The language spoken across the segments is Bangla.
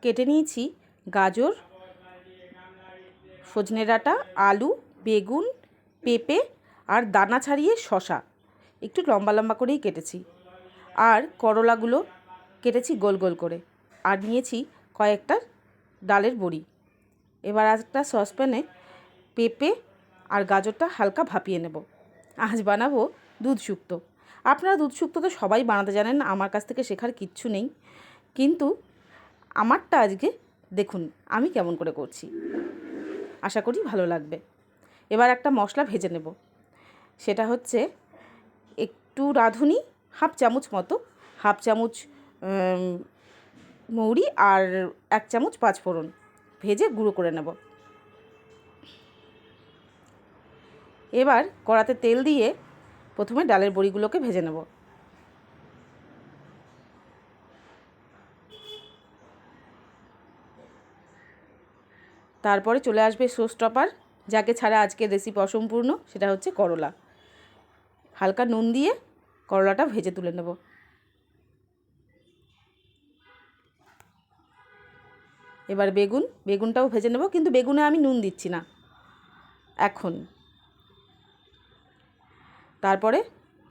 কেটে নিয়েছি গাজর, সজনে ডাঁটা, আলু, বেগুন, পেঁপে আর দানা ছাড়িয়ে শসা একটু লম্বা লম্বা করেই কেটেছি। আর করলাগুলো কেটেছি গোল গোল করে। আর নিয়েছি কয়েকটা ডালের বড়ি। এবার একটা সসপ্যানে পেঁপে আর গাজরটা হালকা ভাপিয়ে নেব। আজ বানাবো দুধ শুক্তো। আপনারা দুধ শুক্তো তো সবাই বানাতে জানেন, আমার কাছ থেকে শেখার কিচ্ছু নেই। কিন্তু আমারটা আজকে দেখুন আমি কেমন করে করছি, আশা করি ভালো লাগবে। এবার একটা মশলা ভেজে নেব। সেটা হচ্ছে একটু রাঁধুনি, হাফ চামচ মতো, হাফ চামচ মৌরি আর 1 চামচ পাঁচফোড়ন ভেজে গুঁড়ো করে নেব। এবার কড়াতে তেল দিয়ে প্রথমে ডালের বড়িগুলোকে ভেজে নেব। তারপরে চলে আসবে শো স্টপার, যাকে ছাড়া আজকের রেসিপি অসম্পূর্ণ, সেটা হচ্ছে করলা। হালকা নুন দিয়ে করলাটা ভেজে তুলে নেব। এবার বেগুনটাও ভেজে নেব, কিন্তু বেগুনে আমি নুন দিচ্ছি না এখন। তারপরে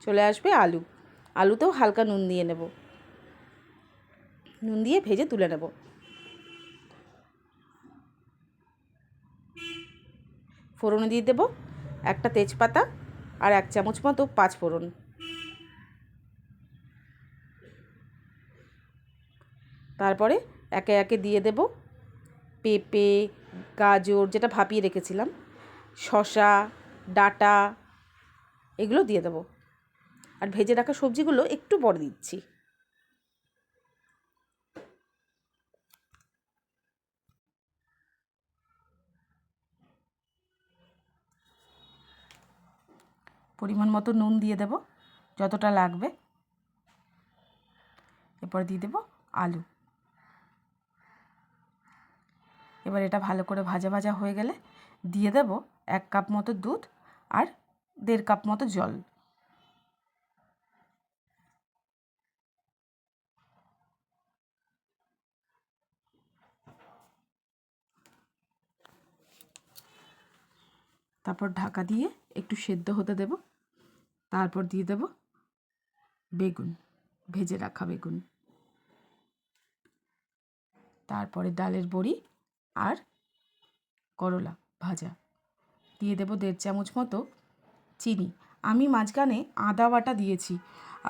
চলে আসবে আলুতেও হালকা নুন দিয়ে নেব, নুন দিয়ে ভেজে তুলে নেব। ফোড়নে দিয়ে দেব একটা তেজপাতা আর 1 চামচ মতো পাঁচফোড়ন। তারপরে একে একে দিয়ে দেব পেঁপে, গাজর যেটা ভাপিয়ে রেখেছিলাম, শসা, ডাঁটা, এগুলো দিয়ে দেব। আর ভেজে রাখা সবজিগুলো একটু পরে দিচ্ছি। পরিমাণ মতো নুন দিয়ে দেব, যতটা লাগবে। এরপর দিয়ে দেব আলু। এবার এটা ভালো করে ভাজা ভাজা হয়ে গেলে দিয়ে দেব 1 কাপ মতো দুধ আর 1.5 কাপ মতো জল। তারপর ঢাকা দিয়ে একটু সেদ্ধ হতে দেব। তারপর দিয়ে দেব বেগুন, ভেজে রাখা বেগুন। তারপরে ডালের বড়ি আর করলা ভাজা। দিয়ে দেব 1.5 চামচ মতো চিনি। আমি মাঝখানে আদা বাটা দিয়েছি,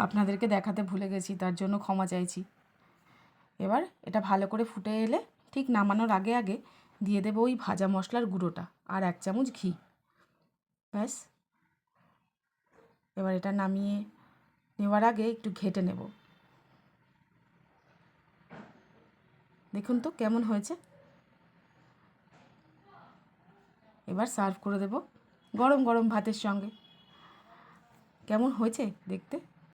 আপনাদেরকে দেখাতে ভুলে গেছি, তার জন্য ক্ষমা চাইছি। এবার এটা ভালো করে ফুটে এলে ঠিক নামানোর আগে আগে দিয়ে দেব ওই ভাজা মশলার গুঁড়োটা আর 1 চামচ ঘি। ব্যাস, এবার এটা নামিয়ে নেওয়ার আগে একটু ঘেঁটে নেব। দেখুন তো কেমন হয়েছে। এবার সার্ভ করে দেব গরম গরম ভাতের সঙ্গে। কেমন হয়েছে দেখতে?